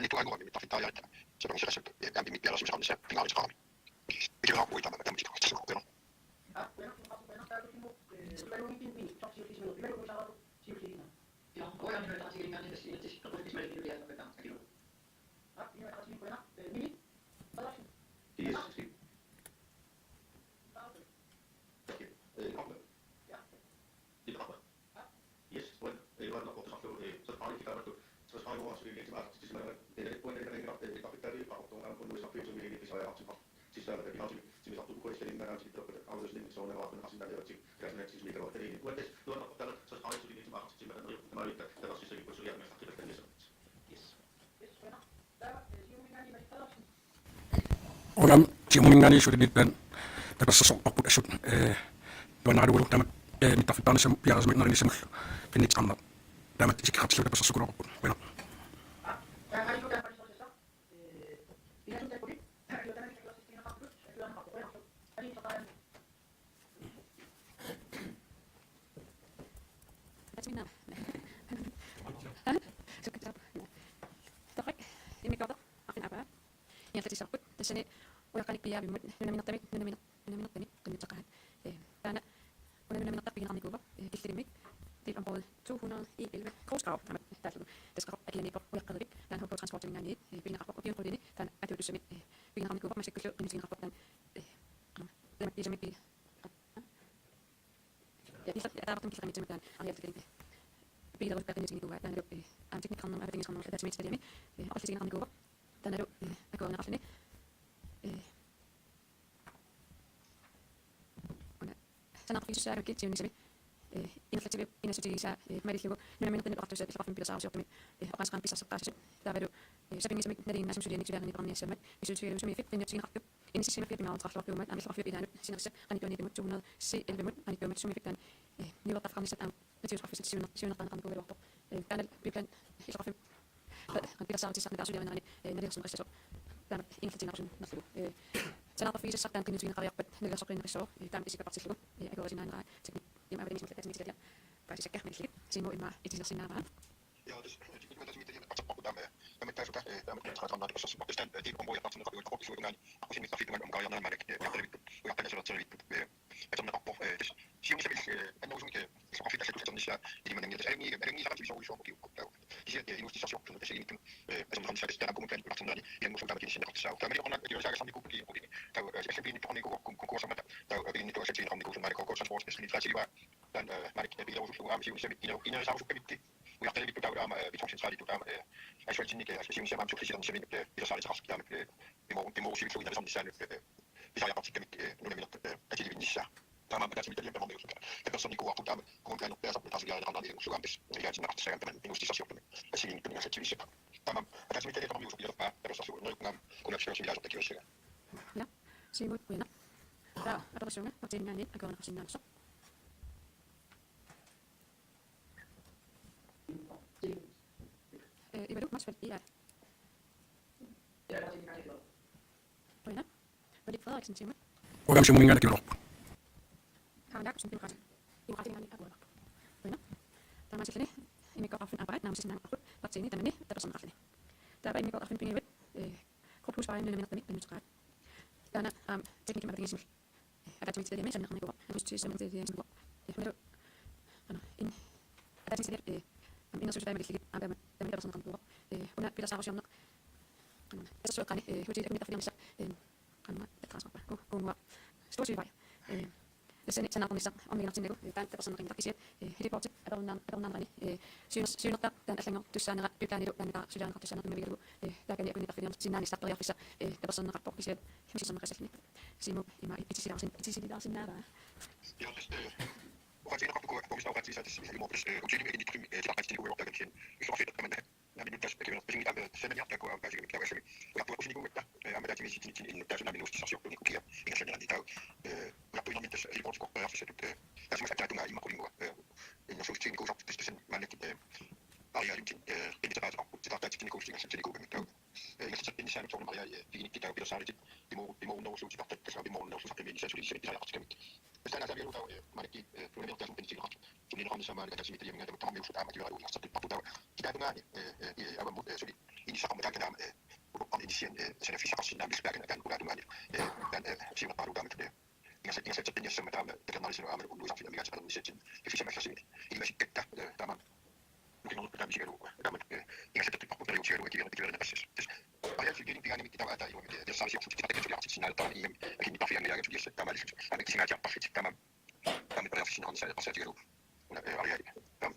niin tuo nuomi mitä pitää ajatella. Se on se lämpi mitä on se finaalissa raami. Mikä on kuitenkin tämä mitä tässä on. Ja voidaan nyt taas ilmiä niitä siinä, että sitten on esimerkiksi yli että otetaan kilo. Ja taas niin kuin nimi. Palaksi. Yes. Ja. Yes, bueno, bueno, otro factor se parece que claro, se sabe cómo se viene más, si se me puede tener en la capital y para tomar con nuestra pieza de que se vaya a hacer. Si se va a hacer, si me sabe cuál es el número, si te lo hago desde mi zona, va a hacer una cinta de ocho, que es un micro batería. Pues no no tal, se sabe su viene más, si me no yo me ahorita, te vas a seguir por su ya me está que eso. Yes. Yes, bueno. Da, si un minä nimen palaksi. Olen Simon suunnilleen tässä soppapuudessa. Tuon alueella tämä mitä fitaan se ja se minä niissä finnits anna. Tämä itse hatsi tässä sukuroppu. Bueno. Tämä on joka parisosessa. Minä sun tekuri. Kyllä tämä kyllä siis siinä hakku. Kyllä on hakku. Eli jotain. That's minä. Sukka Torek. Imikota. Afin apa. Ja täti sarput. Tässä ne ojakkani jäävi mut. Minä minuuttani. Nyt sakahan. Tänä kun minä tappiin annikuva. Killimi. Det om både 200 e-11 korskrav, der skal ikke lade på ojakkalvik, den har på transporteringen i byggen rapport og bjørnpolitiet, den er det som byggen rapport, man skal køre byggen rapport, den det som ikke тиматаан ариалтакин пилеруппакинитигникуа таналу аамтикникарнерма аватингисқарнерма атаатимитсалиами оқаллитигинеқарникуа таналу акуарнеқарлини санаарфисусаагакки тиунисами инерлативи инасутигиса малиллугу нунаминерпинут артусаат иллеқарфин пиласаарусиортами оқасқаан писсарсеққаасисут таавалу сапингисамик налииннаасум сулианниксулиарнитарниассамат исутигилусумиффик иннутигинеқартуп инисиссимаффи пимаартарлуарпиумат амилларфиу илаанут синерса қанитуанникимут 200 аникуумат сумиффик таан нивертафқарниссат аам натиусқарфисат сиунертаанеқарникуулуарпо таанал пиплан иллеқарфим пиласаартиссарнитаасулиарнаани налиерсумеқиссасо таамат инерлатигинеқарсум нерлугу санаарфисассартаан кинутигинеқариарпат налерсоқиннеқиссоо таам исикапартиллугу акуарисинаанераа teknik имаавалингисмаллататимитилиа паасисакках миллигит симо има итисерсинаараа Ja, dus ik ben dat niet in de met thuis ook met gaat naar de proces op de stand die om mooie plaatsen te gaan op de zoeken als je niet afviet om gaan naar ik ja dat is wat het met een rapport dus zie je is en nou zo ik is afviet dat het dan is die men niet niet gaat sowieso op die die je moet die station van de zin en dan gaat het daar komen met plaatsen dan je moet ook daar in de zo dan ben je gewoon je zeggen van die koek die nou als je niet van die concours met nou ben je niet door het zien van die concours maar de concours wordt misschien niet laten dan maar ik heb hier over zo aan misschien in een zou zo kunnen ويعطيني بيبدا ولا بيتفونكسيون صالي تو اشوال تنيك اسبيسيون سيما مشوف ليش نسمي بيلا صالي تخاص كلامك بيمو شي شويه نظام لسان بيجا يعطي كمك ولا من اتي بين النساء تمام بدات ميتال يبقى موندي وسكر البيرسون كو قدام كون كانوا بيزا بتاع يا راه دي شو عم بس يا جماعه السلام تمام انوستيسيون تمام بس اللي نكون نحكي فيه تمام بدات ميتال يبقى موندي وسكر البيرسون نكون كنا في شيء تاكي وشي لا سيمو وينا لا اترسونا وتيناني اكون خصنا نص يبدو مش فالإياه وينا بدي فراغ سنتيمة وقام شو مين قال لك هذاك سنتيمة قاتل يقاتل يعني أقوى وينا تمام سلني إني قاعد أبعد نام سنة أقول بتسيني تمني تبصم قاتلني تابع إني قاعد بيني بيت كوبوس باين من النمط بالمسقات أنا تكنيك ما بدي اسمه هذا تبي تدري مش أنا خلني قوة أنا مش تسمع تدري مش قوة أنا إن هذا تسمع إن السوشيال ميديا اللي عم بعمل دراسة نقطة هنا بلا ساعة وشيء بس سؤال قاني هو جيد أكمل تفريغ مسا أنا تتخاصم هو ستوشي باي لسنة سنة قميصة أمي نفسي نقول كان تبصم نقيم تكسير هذي بوتي أدرنا راني سيون نقطة كان أسلم تسانة بيبلاني لو كان سجان نقطة تسانة من بيجرو لكن يكون تفريغ سنة نستقبل يفيسا تبصم نقطة بيصير همشي سمع كسلني سيمو إما إتسير دارسين نارا وقتين قبل كوميس أوقات سياسات السياسة الموقف وجيني من الدكتور تلاقي تيجي ويروح تاكل شيء يشوف في كمان نبي نتاش كمان بس نيجي على سنة يحكي كوا باجي من كلام شوي ويعطوا كل شيء يقول ده عم تاجي تيجي تيجي نتاش نبي نوصل سياسية كل كوكيا إذا شنو عندي تاو ويعطوا لي نتاش ريبورت كوا في سياسة لازم أتعلم معي ما كل يوم إنه شو تيجي كوا تستسن ما نكتب عليها يمكن اللي تبعت أو تبعت تيجي كوا تيجي تيجي كوا من تاو مثلا الإنسان يتكلم عليها في كتاب بلا صارت بمو نوصل تبعت تسمع بمو نوصل تبعت الإنسان شو اللي يصير كمان بس أنا زي ما قلت مالكي في المدرسة ممكن تيجي خاطر تقولي نقام نسمع لك تسمية اليوم هذا متعمل وشو تعمل كذا ولا صدق بطل كتاب غني أول مود سوري إني ساق متاعك نعم وربما إنسان سنة في ساق سنة بالنسبة لنا كان كل هذا غني كان شيء مطار ودام كده الناس تبني السماء دام تكلم على سنة عمل ولو في الأمريكا سبحان الله في سماء خاصين إني ماشي كده تمام ممكن نقول كلام شيء دام الناس تبني بقول شيء وكذا كذا أنا بس أيام في الجيل بيعني من كتاب أتاي ومن دراسة شيء كتاب كتاب كتاب سنة طبعا أيام لكن طافي يعني جالس بيجلس تمام أنا كتير جاب طافي تمام تمام بيجلس سنة عن سنة قصيرة جلو ولا أريالي تمام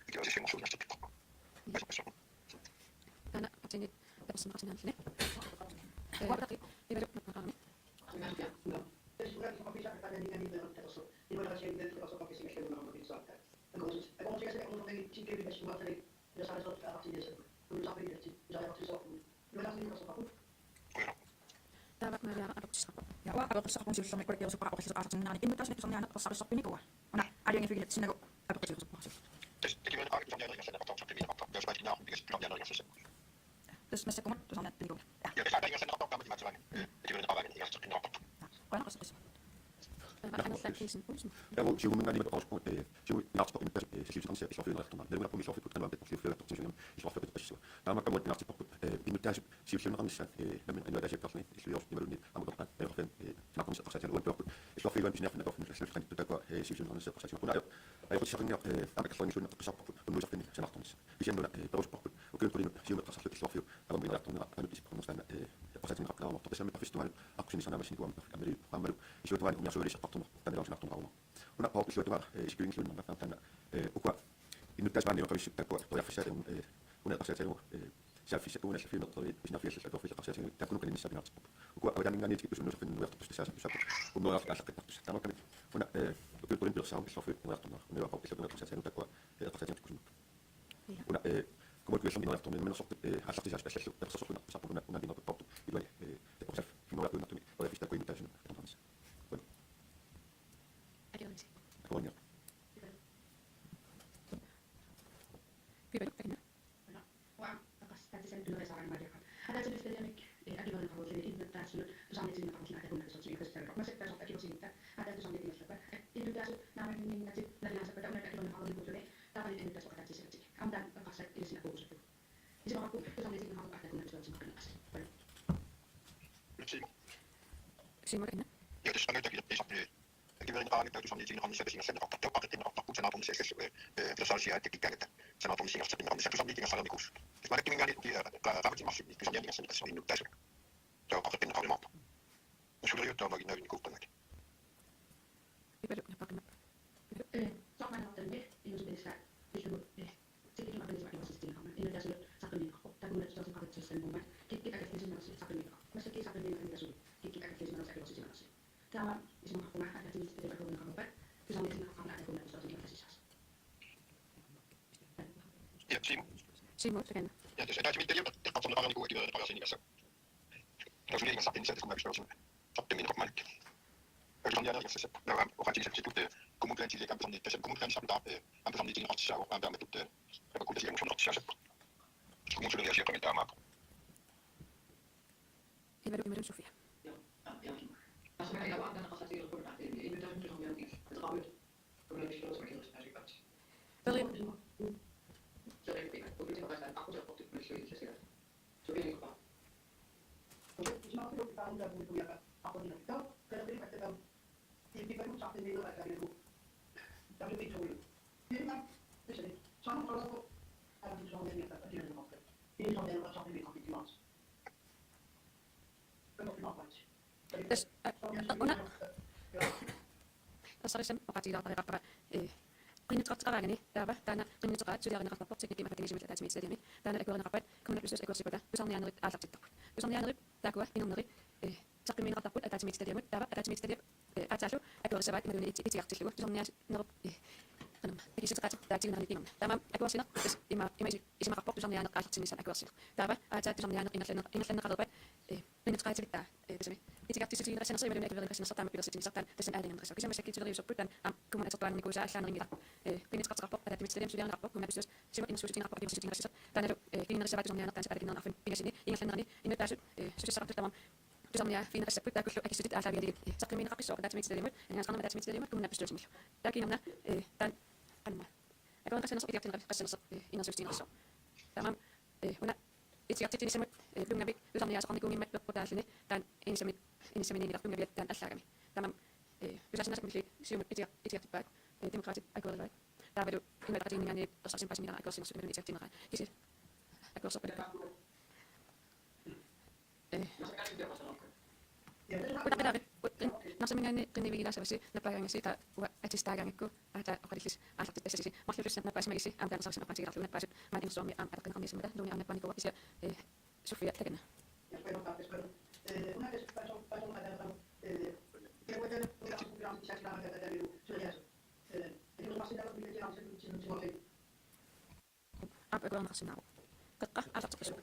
بيجلس شيء مشهور نفس الطاقة بس أنا أتيني بس ما أتيني هنا وقتي يبدو مقامي تابعت ما جاء أبغى تسحب Ja waa abaqis aqoon si soo kordhiyo soo qaqo soo qaadan in muddo soo soo qasab soo bini kuwa ona adiga fi gilid sinago abaqis soo qaqo بس تجيب أنا أعرف يعني أنا أقطع تقريبا أقطع بس بعدين ناخذ بس بلان يعني نفس bes mese kuma to sana bini kuwa يا بس أنا أقطع قام بجماعة زمان تجيب أنا قام يعني أقطع نقطة wana qas qas أنا ساكيسن بوسم Ja, wo sie man nicht aus sie nach in das sie sind sehr ich hoffe nach der kommt ich hoffe kann man bitte für das ich hoffe das ist da man kann nach in das sie sind an sich wenn eine das kann ich will auf die aber doch ich hoffe nach uns das und ich hoffe wenn ich nach auf das kann da sie sind an sich das und ich muss sagen ja aber kann schon das und muss finden nach uns ich sind da aus und können sie mit das ich hoffe aber mir nach dann ist es dann was hat noch das ist mit Festival abschließen aber ich nicht am ich würde mal um ja so ich habe dann auch noch Una pauta sua tuar iskyyn mä tänä ukua nyt tässä vanni on kavissa takua toi afissa una afissa selfie tuunessa filmi toi isna fiessa toi afissa afissa tää kun niissä pinat ukua aina niin niitä kysymys on nuorta pystyy sääsä kun nuorta kanssa tekemään tämä on una kyllä tulin pilsa on sofi nuorta nuorta pauta sua tuar afissa takua afissa kysymys una como que son nuorta menos sorte hasta se especial super sosuna sapuna una dinota pauta ilai te posef nuorta nuorta toi afissa kuin mitä sinne tantansa Kolmio. Hyvä, Pekka. Vaan takas täytyy sen saada mä jakan. Häntä se sitten jänik äkivallan haluaa niin että tässä nyt saamme sinne kanssa näitä kun se on siinä se mä sitten saa äkivallan siitä. Häntä täytyy saada niitä että nyt tässä nämä niin että lähinnä se pitää äkivallan haluaa niin kuin tämä on nyt tässä kohtaa siis se. Antaa kanssa siinä kuusi. Ja se on kun se on niin haluaa että kun se on siinä kanssa. Simo Reina. Ja tässä nyt ei saa Kivelin aani täytyy sanoa siinä hommissa siinä sen ottaa paketin ottaa kun sanaa tunnissa se saa siellä tekikään että sanaa tunnissa siinä sitten hommissa kun niitä sanoo nikus. Jos mä näkin minä niitä päätin massi niin kyllä niin tässä on nyt tässä. Se on paketin haali maata. Jos kyllä jotain vaikin näin niin näkin. Hyvä, Pekka. Saa mennä ottaa ne ihmiset pystyy sitten mä pelissä vaikka siinä homma. Ei tässä saa niin ottaa kun se on paketin sen homma. Kikki kaikki siinä saa niin. Mä sekin saa niin mitä sun kikki kaikki siinä saa siinä. Tämä on kun mä ajattelin että se on kauppa. Se on niin kauppa että kun se on siinä sisässä. Ja Simo Reina. ja se täytyy mitään jotain katsomaan paljon kuin kivelin paljon siinä. Jos niin saa niin se kun mä pystyn sitten minä kokmaan. Jos on jäänyt se nämä ovat siis sitten kun mun klient liikaa on niitä se kun mun klient saa on niitä otsia on päämme tuttu. Ja kun se on otsia se. Kun mun syliä sieltä mitään maa. Hyvä, Sofia. Alltså jag har den här sidan på det där. Det är inte det som jag tänker. Det drar ut. Kommer det slå som jag kan säga att. Peli. Så det blir på det här att jag fått det så inte så. Så vill jag bara. Och det som jag får ta under på jag att det då. För det är att det blir väl sagt det är att det då. Det blir så. Det är det är så man får då att det som det är att det är något. Det är som det är att det blir konflikt. Det är något annat. Tässä oli se opatiila tarjapa rinnitratsaraagani täällä tänä rinnitraat sydärin rapportti tekniikki mekanismi tätä mitään tänä ekorin rapport kun pystyy ekosikoda pysan jäänyt alapsitta pysan jäänyt täällä inumeri sakkimin rapport tätä mitään täällä tätä mitään atasu ekorin vai me itse artikkeli pysan jäänyt Eli se tämä siinä on tämä ekorsina ima rapport pysan jäänyt alapsitta ekorsina täällä pysan jäänyt innan rapport rinnitraat pitää itse käytti siinä sen asemassa meidän verran kanssa tämä pitäisi sitten tässä äidin kanssa kysymys sekin tuli jos pytän kun me saadaan niin kuin säällään ringillä pinit katsoa että mitä sitten sydän rappo kun me pystyisi siinä insuusin rappo jos sitten kanssa tänne kiinni se vaikka on jäänyt tässä päivänä afin pinäsini inglannani niin pääsy syssä rahoittamaan Pysämään fiinassa pitää kyllä äkki sitten älä vielä sakkemin rapissa että mitä sitten ja hän sanoo että mitä sitten kun me pystyisi milloin tämäkin on tän anma ja kun kanssa piti ottaa kanssa innan syystiin kanssa tämä minä itse ajattelin se pyngävi pysämään ja sakkemin me loppu täällä niin tän ensimmäinen niitä pyngäviä tän ässäkämi tämä pysäsin näsä mihin syömät itse päin demokraatit aikoilla tämä vedu ymmärtätiin niin tuossa sen pääsin mitä aikoissa syömät itse tinnarai kisi aikoissa pedä Kuinka pitää nasa minä niin viidä sellaisia näpäjänä siitä että sitä käänkin kun että okallis asatti tässä siis mahdollisesti näpäisimäisi antaa saksan okan siirrellä näpäisyt mä en suomi antaa kanssa mitä dunia antaa niin kovasti Sofia tekemä Ja spero una vez pasó la guerra que voy a ver una gran chasca de Surias yo no sé nada de que no se Apa yang nasi nau? Kakak asap sesuatu.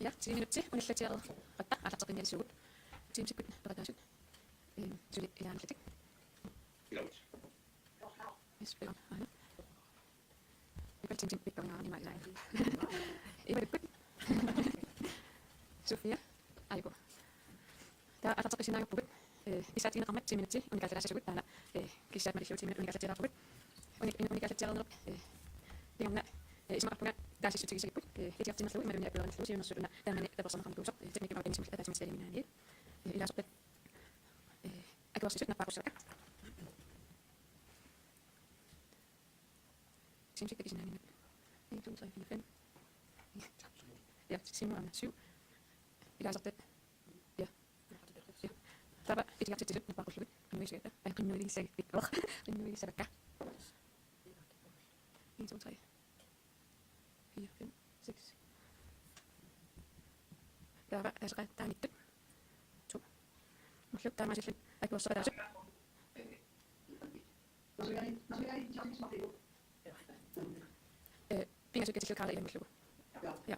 Sofia, 10 minutter, unillateret qatta aallarteqinnialisugut. Tiimsikkut peqataasut. Suli ilaanllatik. Ispeon. Ikal tiimsim pikkaringaarni mailaa. Ivalukkut. Sofia, aiku. Tää aallarteqisinaagappugut. Isaatinaqarmat 10 minutter, unikallatasugut taana. Kissaat malillu 10 minutter unikallateraappugut. Unikallateranernerp. Tingerna ismaqarpunga taasissutigisagiput itiartinerlugu imaluni apilernerlugu siunersuluna taamani taperserneqarnikuusoq teknikimaorganismul ataatimisaliminaaniit ilaasorpat akuersisut nappaaqussaqa simsiktakisinaanimat 1 2 3 4 5 ja simuana 7 ilaasorpat ja taba itiartitisut nappaaqullugut annuisiata qinnuiligisagippikkor qinnuilisavakka 1 2 3 4 5 6 Täällä äsken nyt. Su. Mutta tämä siis akuossa tässä. Pinga sykkää sillä kahdella ilmeisesti. Ja.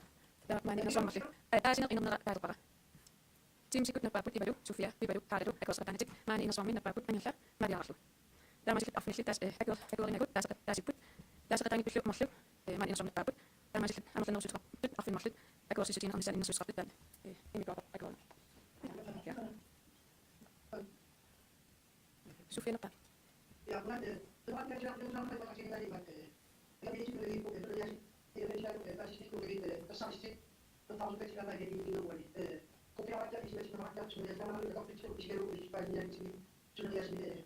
Ja mä en suomasi. Siinä on päätöpara. Tiimsikut nappaaput ibadu, Sofia, ibadu, kaadadu, akuossa tänne. Mä en suomi nappaaput anjalla. Mä diaraslu. Tämä siis afnilli tässä akuorinakut tässä put. Tässä katani pysy maslu. Mä en suomi nappaaput. Tämä siis ammatlen nousuusrap. Afin maslu. Akuossa siinä on missä nousuusrap tänne. Imikoapa akuorina. Ja. Sofia nappa. Ja mä tuon näitä on vaikka siinä väliin. Ja mietin kyllä ja sitten pääsi sitten kun tässä sitten on päässyt vähän niin kuin kopiavat ja esimerkiksi vaikka jos tämä on joka pitää siihen uusi päin ja niin kyllä ja sitten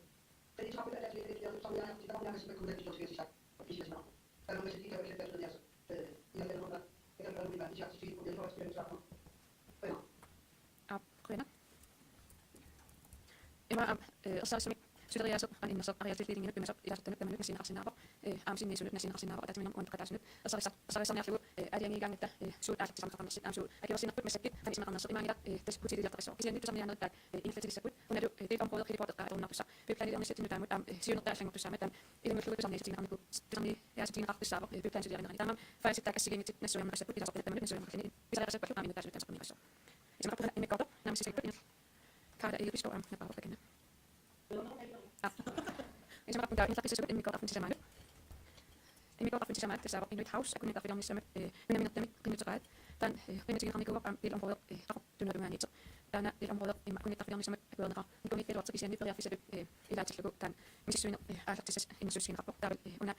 ei saa pitää sitten ja saa ja sitä on sitten kun tekee sosiaalisia bisnesmä. Tämä on sitten ihan se ja ja on että on hyvä ja sitten kun jos olisi saa. Aprena. Ema osaamme Sydriaso on innossa arjatliidingin ymmärrä ilahduttanut tämän nyt näsin arsinaava. Amsin niin nyt näsin arsinaava, että minun on takaisin nyt. Sarissa nähty äidin gang, että suut äsken saman kannassa. Am suut äkki siinä putmessakin, hän ismä kannassa imangira tässä putin jatkossa. Kisen nyt saman että inflatiivissa put. On edu teitä on puolella kriipoitetkaa onnatussa. Pyykkäli on sitten nyt mutta siunottaa sen mutta että ilmeisesti lukuisa niin siinä on niin ja sitten rahtissa pyykkäli sydämen niin tämä faisittää käsikin nyt näissä on myös putin saapuu tämän nyt näissä on niin pisara se pakka minä täysin tässä kanssa. Ismä puhun emme kautta nämä siis put. Kaada ei pisto am näpä tekemään. Ensin mä käyn läpi se imikootafin sisämaan. Imikootafin sisämaan tässä on nyt house, kun niitä filmissa me minä nyt saat. Tän minä on niinku vaan pilon puolella rappunut mä niitä. Tänä pilon puolella kun niitä filmissa me kuullaan. Kun niitä luotsa kisen niitä filmissa se iläätsä kun tän missä syyn ääsäksessä innossuusin rappu. Tää on minä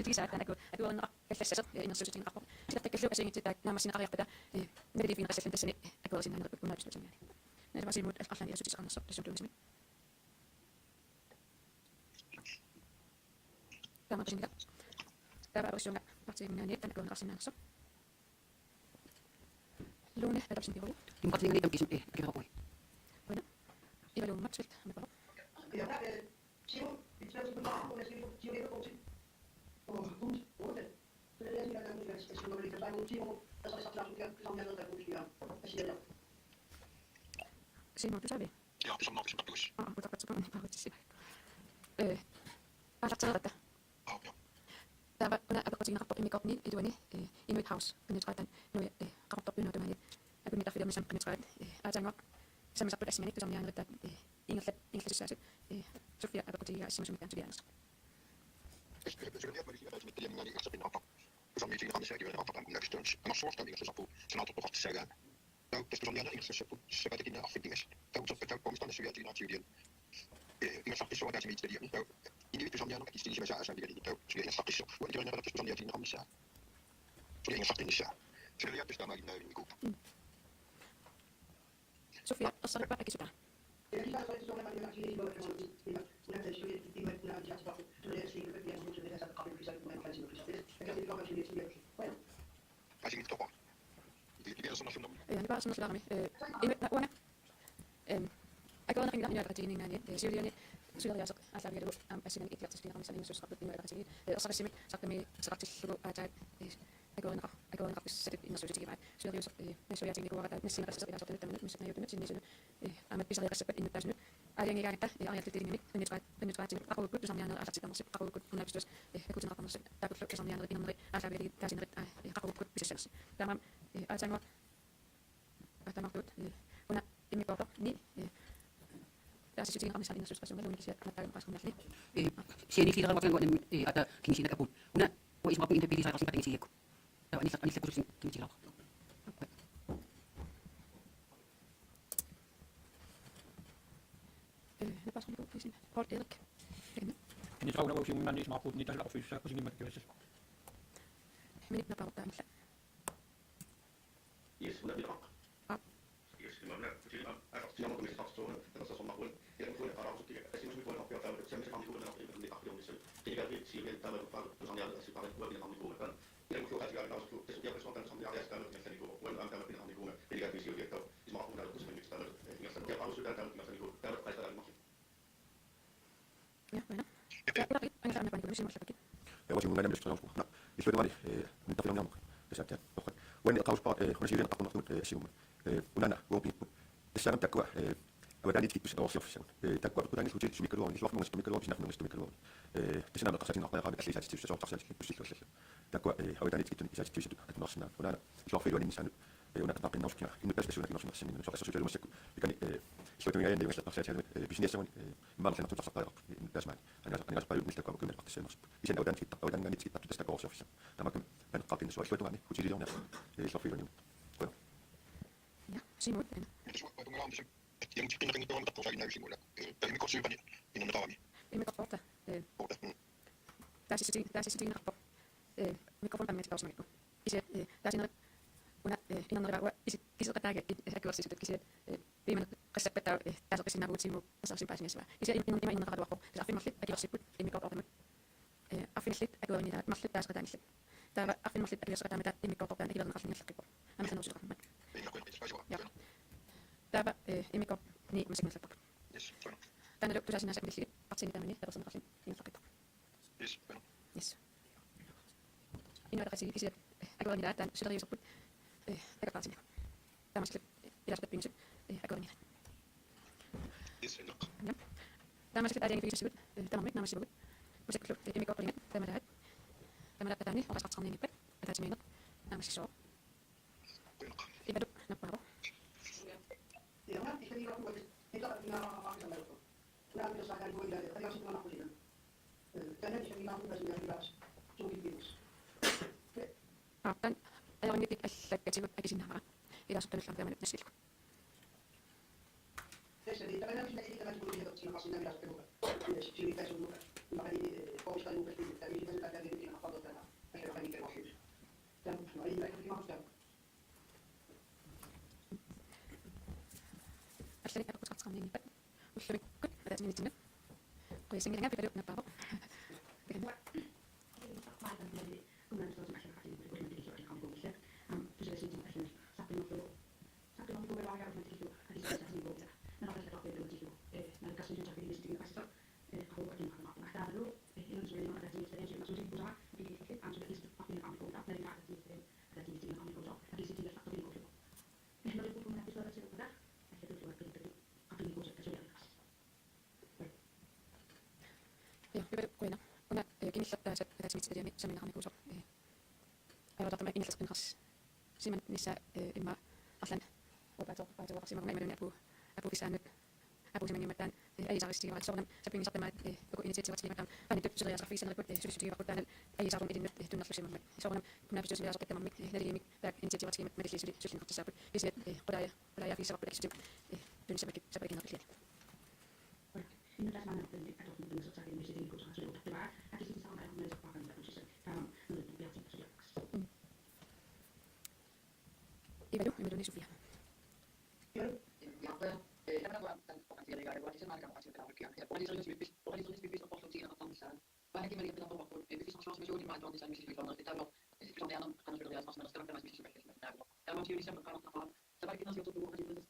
lisää tänä kun on käsessä innossuusin rappu. Sitä tekee syöpä sen että nämä siinä arjapeta. Ne divin tässä tässä niin kun siinä kun näyttää sen. Ne vaan siinä muut allan ja sytis annassa tässä on työmismi. Tämä on mitä. Tämä olisi jonka patsiminen niin tänne kun kasinaansa. Luune edapsin tihoju. Patsiminen niitä kisun kerro voi. Voina. Iva lummat siltä. Me palo. Ja siu itse asiassa kun siu ei ole kun vuodet. Se ei siinä tämän mielestä se oli jotain siu tässä saa saada samaa jotain kuin siellä. Siinä on kysävi. Ja se on nopeasti tapus. Mutta katsotaan niin paljon siinä. Ajattelin että tämä on aika siinä rappo imikot niin iduani inuit house kun nyt raitan noi rappo pyynnöitä niin kun niitä filmissa kun nyt raitan ajattelin se missä pitäisi mennä kun että inglesissä se Sofia aika kotia semmoisen mitään sydännässä. Se on järjestelmä että mitä jännää niin eksapin appa. Se on niin siinä se kyllä appa niin järjestelmä. Mä suostan niin se sapu sen auto kohti sägään. Tästä on jännä inglesissä se päätekin affikimes. Tämä komistan se vielä siinä tyyliin. Mä saappi suoraan se mitään niin individu som gärna faktiskt inte är så här det så är faktiskt så och det är att det som jag tinner hamsa så det är faktiskt inte så det är just det man är i grupp Sofia osaa pääkin sitä. Alltså inte toppa. Det är såna som Ja niin pääsen sillä Imme vuonna. Aikoina ringa minä katsoin niin Sylviani Sylviassa asal video asinen itse kamissa niin jos kapit niin katsoin. Osallisimme sakkami saksis luku ajat aikoina kapissa se innostus tekemään. Sylviassa me Sylviassa niin kuvataan että siinä tässä pitäisi ottaa nyt missä ne joutuneet sinne amet pisara kanssa nyt tässä nyt. Ajan ikään että ajattelin niin nyt vaatsin akku kun samia asat sitä mutta akku kun näytös kun sen apamassa takut kun samia niin on asal video käsin akku kun pisessä. Tämä kisiat matag paskunasli. Siya ni sila kawakan ko ng ata kinisi na kapun. Una, wa isma po interpidi sa kasing patingin siya ko. Tawa anisa ko sing kinisi lang. Napasok ko kasi Paul Erik. Ini tahu nak usia mana isma pun ni tak office aku sini mat kerja. Minit na pauta nila. Yes, una bila. Ah. Yes, mana kecil sino mo kumisa sa sa sa makul. Yan ko para ko kaya kasi mo ko na pia tayo sa mga kami ko na ni akyo ni sel. Kaya gaya si ben tama pa to sa mga si para ko bin kami ko kan. Yan ko kasi gaya ko so ya ko sa sa mga ayos kan ni sa ko. Wala ang tama bin kami ko. Kaya gaya si yo to. Isma ko na ko sa mga stalo. Ni sa kaya ako sudah tama sa ko. Pero ay sa mga. Ya, bueno. Ya, pero ang sana pa ko si Marcelo. وجه من نمشي تناوش لا يسوي مالي من تفهم نعمك تسعة أخر وين قاوس بقى خرجين أقوم نقول شيء ونانا وبي السلام تكوا وداني تكيت بس أوصل في السنة تكوا بتقول أنا سويت شو ميكروون يشوف من ميكروون مش نحن ميكروون تسنا بقصتنا أقوى قابل أسلي ساتي تسوي قصة بس يسوي تكوا وداني تكيت إذا تسوي أتناقشنا ونانا يشوف في الوالين إنسان ونانا نقطع نوش كنا إنه بس ونانا نوش نفسنا نشوف أساسا جالو مسكوا كان سويت وياي عندي مثلا قصة هذا بيجني سوون ما لنا تتصل طائرة لازم أنا قايل مثل كوا كم نقطة السنة إذا أودان تكيت أودان غني تكيت تستكوا في السنة تمام كم قابلين شوي وعني وتجي اليوم يشوف في الوالين Ja, Simon. Yang cikin natin ito ang tatlo sa inay simula. Dahil may kurso ba niya? Inanatawami. Imi korta. Tasi nakpo. Mikrofon kami sa mga ko. Kasi tasi na una inanara wa kisa kataga ako sa sitwasyon kasi biman kasi peta tasa kasi na utsi mo sa simpas niya sa. Kasi inanara ako sa afin maslit ako siput imi korta mo. Afin maslit ako ni maslit tasa katang slit. Tara afin maslit ako sa katang imi korta na ilan nakasli sa ko. Ang sa nusu ko. Ja. Taba imi korta ni masig na sa ko. Yes, bueno. Tanda tu sa nasa bilis patsin kami ni tapos nakasli ni sa ko. Yes, bueno. Yes. Ina kasi ako ni datan sudah yo saput agak patsin. Tama slip ila sa pingsit ako ni. Yes, bueno. Ja. Tama slip ada yang fikir sebut tama mik nama sebut. Masih klub imi korta ni tama dah. Tama dah tani orang saksan ni pet ada seminat nama so. Bueno. Ibaduk naparo. Ya, nanti saya tidak buat. Kita tinggal apa sama itu. Nah, kita sekarang dua dari tadi langsung nak pusing. Karena di sini mampu kasih yang dibahas. Cukup virus. Tan ayo ni tik asal kecil lagi sini nama. Ila sudah sampai mana nasi. Jadi, kita kan sudah kita kan boleh lihat sini kasih yang dibahas kedua. Sini kita sudah makanya kalau kita lupa itu tapi kita sudah ada di sini apa betul. Saya akan ikut wakil. Dan mari kita ikut masuk. Asal aku saksan ni pet. Usul ikut ada sini sini. Kau yang ngapa pada naparo. Ya, kuina. Una kini sa smith dia sa mina kami kusok. Ayo datang ini sa pinkas. Siman nisa imma aslan. Obato kasi mga may apu kisan. Apu siman matan ay sa siya sa sa pinkas sa mat ko initiative sa matan. Panito sa sa fisan report sa siya ko tanal ay sa idin ito na sa siya. So kuna bisu sa sa tamam dali mi tak initiative sa mat sa siya sa sa kasi qodaya fi sa ko sa dun sa bakit na kasi. Ini dah mana tu ada untuk sosial media ini kau sudah tahu tak? Ada sisi sama dengan mereka pakai dalam sosial. Dalam menurut biasa saja. Ibadu ni Sofia. Ya, Apa? Karena gua kan dia legal, gua disini macam macam kita berkian. Ya, polisi lebih apa sih yang akan bisa. Banyak yang mereka tahu apa. Lebih sosial media ini macam macam misi kita kita tahu. Kita yang kan sudah jelas mas sekarang kan misi kita. Dalam misi ini sama kalau apa. Sebab kita sudah tahu ada itu.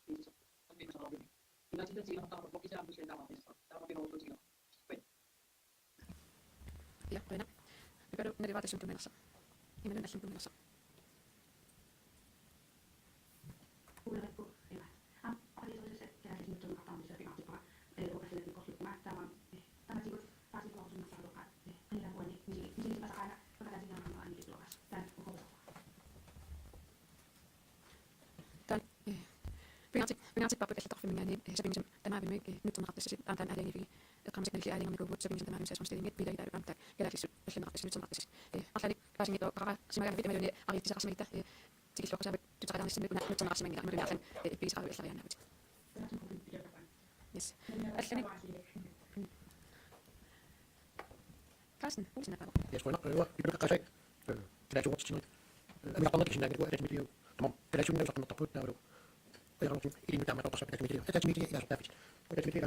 Tapi masalah ini. Kita tidak sih tahu apa kita harus dalam ini. Dalam kita harus juga. Ya, kuina. Ibadu na debate sunto menasa. Imanu na sunto menasa. Ulah aku, ya. Apa dia sudah saya ini tu apa bisa kita apa. Oke saya di kos rumah sama. Sama sih pasti kalau sudah satu kan. Ini dah buat ini pasal anak. Pada sini nama ini itu kas. Dan pokok. Tan pingatik papet sa takfi mingani sa pingisam tama bimi nito na kapis antan ada ngi qamsikna li aalinga kugut sapimisen tamam sa sonstilingit bila ida pamta galaxis allanaqtis nutsanaqtis arlani qaasingito qaqa simaga vit emaluni ariitisa qarsimagita tikilloqasabak tutaqalarnissimmi kuna nutsanaqsimangila amuluni arlan pigisaqaru illariannagut yes allani Carsten, uusina talo. Jeg tror nok, vi begynder at sige, det er jo også noget. Vi har kommet til sin dag, det er miljø. Det er jo sådan, at der på der er jo. Og jeg har nok en med der med også, at det er miljø. Det er miljø, jeg er så perfekt. Og det er miljø,